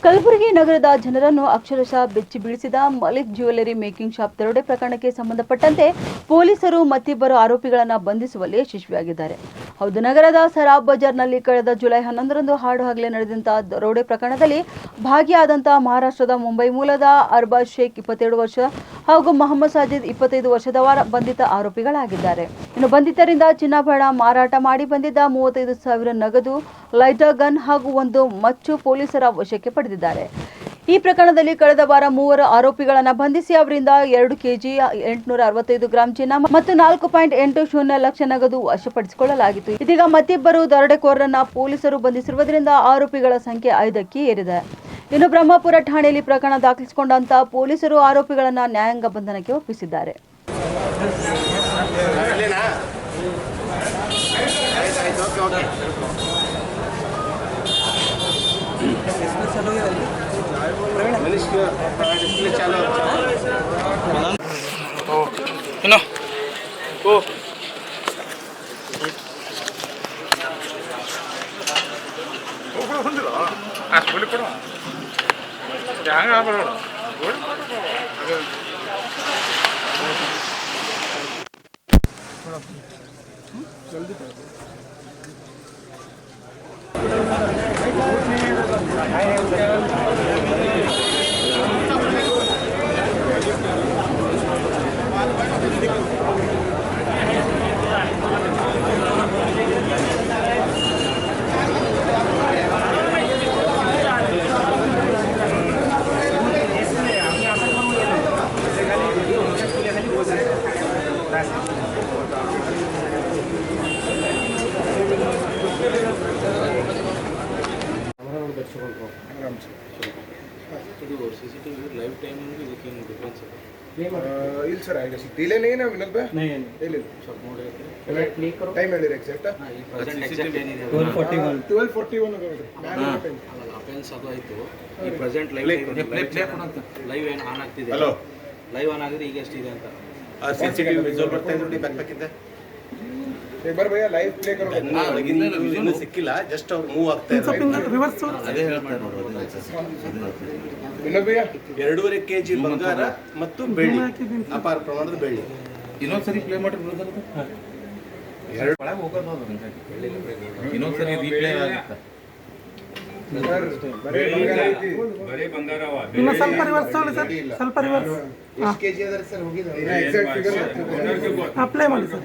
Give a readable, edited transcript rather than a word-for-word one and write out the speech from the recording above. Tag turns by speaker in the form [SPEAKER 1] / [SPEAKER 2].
[SPEAKER 1] ಕಲಬುರಗಿ ನಗರದ ಜನರನ್ನು ಅಕ್ಷರಶಃ ಬೆಚ್ಚಿ ಬೀಳಿಸಿದ ಮಲಿಕ್ ಜ್ಯುವೆಲರಿ ಮೇಕಿಂಗ್ ಶಾಪ್ ದರೋಡೆ ಪ್ರಕರಣಕ್ಕೆ ಸಂಬಂಧಪಟ್ಟಂತೆ ಪೊಲೀಸರು ಮತ್ತಿಬ್ಬರು ಆರೋಪಿಗಳನ್ನು ಬಂಧಿಸುವಲ್ಲಿ ಯಶಸ್ವಿಯಾಗಿದ್ದಾರೆ. ಹೌದು, ನಗರದ ಸರಾಬ್ ಬಜಾರ್ನಲ್ಲಿ ಕಳೆದ ಜುಲೈ 11ರಂದು ಹಾಡುಹಗಲೇ ನಡೆದಂತಹ ದರೋಡೆ ಪ್ರಕರಣದಲ್ಲಿ ಭಾಗಿಯಾದಂತಹ ಮಹಾರಾಷ್ಟ್ರದ ಮುಂಬೈ ಮೂಲದ ಅರ್ಬಾಜ್ ಶೇಖ್ 27 ವರ್ಷ ಹಾಗೂ ಮೊಹಮ್ಮದ್ ಸಾಜಿದ್ 25 ವರ್ಷದವರ ಬಂಧಿತ ಆರೋಪಿಗಳಾಗಿದ್ದಾರೆ. ಇನ್ನು ಬಂಧಿತರಿಂದ ಚಿನ್ನಾಭರಣ ಮಾರಾಟ ಮಾಡಿ ಬಂದಿದ್ದ 35,000 ನಗದು, ಲೈಟರ್ ಗನ್ ಹಾಗೂ ಒಂದು ಮಚ್ಚು ಪೊಲೀಸರ ವಶಕ್ಕೆ ಪಡೆದಿದ್ದಾರೆ. ಈ ಪ್ರಕರಣದಲ್ಲಿ ಕಳೆದ ವಾರ 3 ಆರೋಪಿಗಳನ್ನು ಬಂಧಿಸಿ ಅವರಿಂದ 2 ಕೆಜಿ 865 ಗ್ರಾಂ ಚಿನ್ನ ಮತ್ತು 4.80 ಲಕ್ಷ ನಗದು ವಶಪಡಿಸಿಕೊಳ್ಳಲಾಗಿತ್ತು. ಇದೀಗ ಮತ್ತಿಬ್ಬರು ದರೋಡೆಕೋರರನ್ನ ಪೊಲೀಸರು ಬಂಧಿಸಿರುವುದರಿಂದ ಆರೋಪಿಗಳ ಸಂಖ್ಯೆ 5ಕ್ಕೆ ಏರಿದೆ. ಇನ್ನು ಬ್ರಹ್ಮಪುರ ಠಾಣೆಯಲ್ಲಿ ಪ್ರಕರಣ ದಾಖಲಿಸಿಕೊಂಡಂತಹ ಪೊಲೀಸರು ಆರೋಪಿಗಳನ್ನ ನ್ಯಾಯಾಂಗ ಬಂಧನಕ್ಕೆ ಒಪ್ಪಿಸಿದ್ದಾರೆ.
[SPEAKER 2] लाइव टाइमिंग भी लेकिन डिफरेंस है
[SPEAKER 3] ಇಲ್ಲ ಸರ್ ಆಗಿದೆ ಡಿಲೇ नहीं है ना विनोद भाई
[SPEAKER 2] नहीं
[SPEAKER 3] ಇಲ್ಲ
[SPEAKER 2] सब मोड है
[SPEAKER 3] प्ले करो टाइम ಹೇಳಿರಿ ಎಕ್ಸಾಕ್ಟ್
[SPEAKER 2] ಹಾಂ ಈ ಪ್ರೆಸೆಂಟ್ ಎಕ್ಸಾಕ್ಟ್ ಏನಿದೆ
[SPEAKER 3] 1241
[SPEAKER 2] ಅಫೆನ್ಸ್ ಅದು ಆಯಿತು. ಈ ಪ್ರೆಸೆಂಟ್ ಲೈವ್ ಲೈವ್ ಏನು ಆನ್ ಆಗ್ತಿದೆ.
[SPEAKER 3] ಹಲೋ
[SPEAKER 2] ಲೈವ್ ಆನ್ ಆಗಿದೆ ಈಗ ಎಷ್ಟಿದೆ ಅಂತ
[SPEAKER 3] ಸಿಸಿಟಿವಿ ವಿಜುವಲ್ ಬರ್ತಾ ಇದೆ ನೋಡಿ ಬ್ಯಾಕ್ ಇದೆ एक बार भैया लाइव प्ले करो
[SPEAKER 4] ವಿಜುವಲ್ ಸಿಕ್ಕಿಲ್ಲ, ಜಸ್ಟ್ ಅವ್ರು ಮೂವ್ ಆಗ್ತಾ ಇದ್ದಾರೆ.
[SPEAKER 3] ರಿವರ್ಸ್
[SPEAKER 4] ಅದೇ ಹೇಳ್ತಾರೆ ನೋಡಿ.
[SPEAKER 3] ವಿನೋದ್ ಭಯ್ಯ
[SPEAKER 4] 2.5 kg ಬಂಗಾರ ಮತ್ತು ಬೆಳ್ಳಿ, ಅಪಾರ ಪ್ರಮಾಣದ ಬೆಳ್ಳಿ.
[SPEAKER 5] ಇನ್ನೊಂದ್ಸರಿ ಪ್ಲೇ ಮಾಡಿ
[SPEAKER 4] ಎರಡು
[SPEAKER 5] ಒಳಗೆ ಹೋಗೋದು ಇನ್ನೊಂದ್ಸರಿ ರೀಪ್ಲೇ ಆಗುತ್ತೆ.
[SPEAKER 3] ಇನ್ನು ಸ್ವಲ್ಪ ರಿವರ್ಸ್ ತಗೊಳ್ಳಿ ಸರ್, ಸ್ವಲ್ಪ ರಿವರ್ಸ್.
[SPEAKER 4] ಎಷ್ಟು kg ಅದರ ಸರ್ ಹೋಗಿದೆ
[SPEAKER 3] ಎಕ್ಸಾಕ್ಟ್ ಫಿಗರ್ ಅಪ್ಲೈ ಮಾಡಿ ಸರ್.